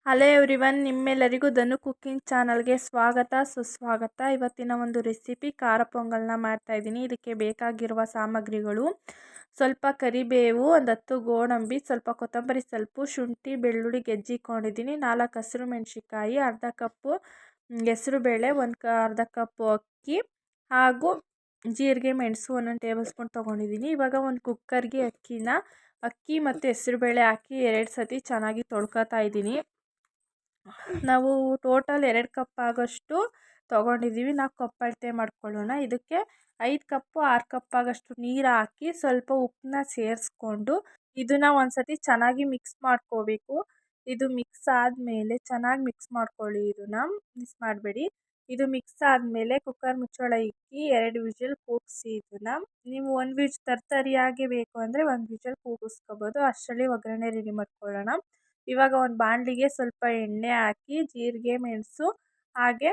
Hello everyone, ನಿಮ್ಮೆಲ್ಲರಿಗೂ ಧನು cooking ಚಾನಲ್ಗೆ ಸ್ವಾಗತ ಸುಸ್ವಾಗತ. ಇವತ್ತಿನ ಒಂದು ರೆಸಿಪಿ ಖಾರ ಪೊಂಗಲ್ನ ಮಾಡ್ತಾಯಿದ್ದೀನಿ. ಇದಕ್ಕೆ ಬೇಕಾಗಿರುವ ಸಾಮಗ್ರಿಗಳು: ಸ್ವಲ್ಪ ಕರಿಬೇವು, ಒಂದು 10 ಗೋಡಂಬಿ, ಸ್ವಲ್ಪ ಕೊತ್ತಂಬರಿ ಸೊಪ್ಪು, ಶುಂಠಿ ಬೆಳ್ಳುಳ್ಳಿ ಗೆಜ್ಜಿಕೊಂಡಿದ್ದೀನಿ, 4 ಹಸಿರು ಮೆಣಸಿಕಾಯಿ, ಅರ್ಧ ಕಪ್ಪು ಹೆಸರುಬೇಳೆ, ಅರ್ಧ ಕಪ್ಪು ಅಕ್ಕಿ ಹಾಗೂ ಜೀರಿಗೆ ಮೆಣಸು 1 ಟೇಬಲ್ ಸ್ಪೂನ್ ತೊಗೊಂಡಿದ್ದೀನಿ. ಇವಾಗ ಒಂದು ಕುಕ್ಕರ್ಗೆ ಅಕ್ಕಿ ಮತ್ತು ಹೆಸರುಬೇಳೆ ಹಾಕಿ 2 ಸತಿ ಚೆನ್ನಾಗಿ ತೊಳ್ಕೊತಾ ಇದ್ದೀನಿ. ನಾವು ಟೋಟಲ್ 2 ಕಪ್ ಆಗೋಷ್ಟು ತೊಗೊಂಡಿದ್ದೀವಿ. ನಾವು ಕಪ್ ಅಳತೆ ಮಾಡ್ಕೊಳ್ಳೋಣ. ಇದಕ್ಕೆ 5 ಕಪ್ಪು 6 ಕಪ್ ಆಗೋಷ್ಟು ನೀರು ಹಾಕಿ ಸ್ವಲ್ಪ ಉಪ್ಪನ್ನ ಸೇರಿಸ್ಕೊಂಡು ಇದನ್ನು ಒಂದು ಸತಿ ಚೆನ್ನಾಗಿ ಮಿಕ್ಸ್ ಮಾಡ್ಕೋಬೇಕು. ಇದು ಮಿಕ್ಸ್ ಆದಮೇಲೆ ಚೆನ್ನಾಗಿ ಮಿಕ್ಸ್ ಮಾಡ್ಕೊಳ್ಳಿ. ಇದನ್ನು ಮಿಕ್ಸ್ ಮಾಡಬೇಡಿ. ಇದು ಮಿಕ್ಸ್ ಆದಮೇಲೆ ಕುಕ್ಕರ್ ಮುಚ್ಚಳ ಇಕ್ಕಿ 2 ವಿಷಲ್ ಕೂಗಿಸಿ. ಇದನ್ನು ನೀವು 1 ವಿಷಲ್ ತರ್ತರಿಯಾಗಿ ಬೇಕು ಅಂದರೆ 1 ವಿಷಲ್ ಕೂಗಿಸ್ಕೋಬೋದು. ಅಷ್ಟರಲ್ಲಿ ಒಗ್ಗರಣೆ ರೆಡಿ ಮಾಡ್ಕೊಳ್ಳೋಣ. ಇವಾಗ ಒಂದು ಬಾಣಲಿಗೆ ಸ್ವಲ್ಪ ಎಣ್ಣೆ ಹಾಕಿ ಜೀರಿಗೆ ಮೆಣಸು ಹಾಗೆ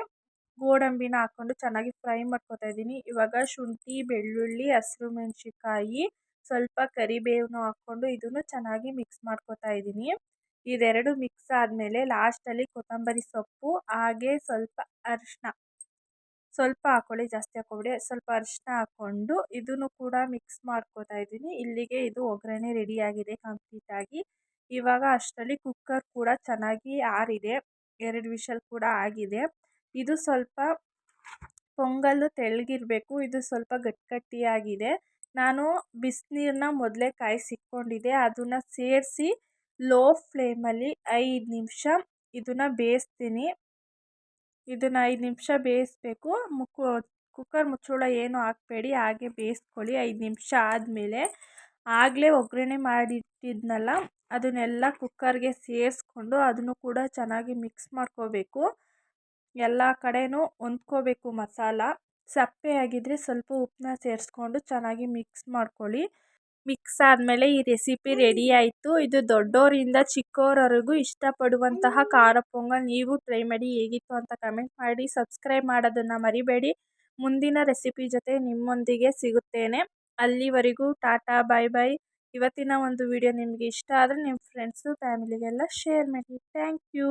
ಗೋಡಂಬಿನ ಹಾಕ್ಕೊಂಡು ಚೆನ್ನಾಗಿ ಫ್ರೈ ಮಾಡ್ಕೊತಾ ಇದ್ದೀನಿ. ಇವಾಗ ಶುಂಠಿ ಬೆಳ್ಳುಳ್ಳಿ ಹಸಿರು ಮೆಣಸಿಕಾಯಿ ಸ್ವಲ್ಪ ಕರಿಬೇವನ್ನು ಹಾಕ್ಕೊಂಡು ಇದನ್ನು ಚೆನ್ನಾಗಿ ಮಿಕ್ಸ್ ಮಾಡ್ಕೊತಾ ಇದ್ದೀನಿ. ಇದೆರಡು ಮಿಕ್ಸ್ ಆದಮೇಲೆ ಲಾಸ್ಟಲ್ಲಿ ಕೊತ್ತಂಬರಿ ಸೊಪ್ಪು ಹಾಗೆ ಸ್ವಲ್ಪ ಅರಿಶಿನ ಸ್ವಲ್ಪ ಹಾಕ್ಕೊಳ್ಳಿ, ಜಾಸ್ತಿ ಹಾಕ್ಕೊಬೇಡಿ. ಸ್ವಲ್ಪ ಅರಿಶಿನ ಹಾಕ್ಕೊಂಡು ಇದನ್ನು ಕೂಡ ಮಿಕ್ಸ್ ಮಾಡ್ಕೊತಾ ಇದ್ದೀನಿ. ಇಲ್ಲಿಗೆ ಇದು ಒಗ್ಗರಣೆ ರೆಡಿಯಾಗಿದೆ ಕಂಪ್ಲೀಟಾಗಿ. ಇವಾಗ ಅಷ್ಟರಲ್ಲಿ ಕುಕ್ಕರ್ ಕೂಡ ಚೆನ್ನಾಗಿ ಆರಿದೆ, 2 ವಿಷಲ್ ಕೂಡ ಆಗಿದೆ. ಇದು ಸ್ವಲ್ಪ ಪೊಂಗಲ್ಲು ತೆಳ್ಳಗಿರಬೇಕು. ಇದು ಸ್ವಲ್ಪ ಗಟ್ಟಿಯಾಗಿದೆ. ನಾನು ಬಿಸಿನೀರನ್ನ ಮೊದಲೇ ಕಾಯಿಸಿಟ್ಕೊಂಡಿದ್ದೆ, ಅದನ್ನು ಸೇರಿಸಿ ಲೋ ಫ್ಲೇಮಲ್ಲಿ 5 ನಿಮಿಷ ಇದನ್ನು ಬೇಯಿಸ್ತೀನಿ. ಇದನ್ನು 5 ನಿಮಿಷ ಬೇಯಿಸ್ಬೇಕು. ಕುಕ್ಕರ್ ಮುಚ್ಚಳ ಏನು ಹಾಕಬೇಡಿ, ಹಾಗೆ ಬೇಯಿಸ್ಕೊಳ್ಳಿ. 5 ನಿಮಿಷ ಆದಮೇಲೆ ಆಗಲೇ ಒಗ್ಗರಣೆ ಮಾಡಿಟ್ಟಿದ್ನಲ್ಲ ಅದನ್ನೆಲ್ಲ ಕುಕ್ಕರ್ಗೆ ಸೇರಿಸ್ಕೊಂಡು ಅದನ್ನು ಕೂಡ ಚೆನ್ನಾಗಿ ಮಿಕ್ಸ್ ಮಾಡ್ಕೋಬೇಕು. ಎಲ್ಲ ಕಡೆನೂ ಹೊಂದ್ಕೋಬೇಕು ಮಸಾಲ. ಸಪ್ಪೆ ಆಗಿದ್ದರೆ ಸ್ವಲ್ಪ ಉಪ್ಪನ್ನ ಸೇರಿಸ್ಕೊಂಡು ಚೆನ್ನಾಗಿ ಮಿಕ್ಸ್ ಮಾಡ್ಕೊಳ್ಳಿ. ಮಿಕ್ಸ್ ಆದಮೇಲೆ ಈ ರೆಸಿಪಿ ರೆಡಿ ಆಯಿತು. ಇದು ದೊಡ್ಡೋರಿಂದ ಚಿಕ್ಕವರವರೆಗೂ ಇಷ್ಟಪಡುವಂತಹ ಖಾರ ಪೊಂಗಲ್. ನೀವು ಟ್ರೈ ಮಾಡಿ, ಹೇಗಿತ್ತು ಅಂತ ಕಮೆಂಟ್ ಮಾಡಿ. ಸಬ್ಸ್ಕ್ರೈಬ್ ಮಾಡೋದನ್ನು ಮರಿಬೇಡಿ. ಮುಂದಿನ ರೆಸಿಪಿ ಜೊತೆ ನಿಮ್ಮೊಂದಿಗೆ ಸಿಗುತ್ತೇನೆ. ಅಲ್ಲಿವರೆಗೂ ಟಾಟಾ, ಬಾಯ್ ಬಾಯ್. ಇವತ್ತಿನ ಒಂದು ವಿಡಿಯೋ ನಿಮಗೆ ಇಷ್ಟ ಆದರೆ ನಿಮ್ಮ ಫ್ರೆಂಡ್ಸು ಫ್ಯಾಮಿಲಿಗೆಲ್ಲ ಶೇರ್ ಮಾಡಿ. Thank you.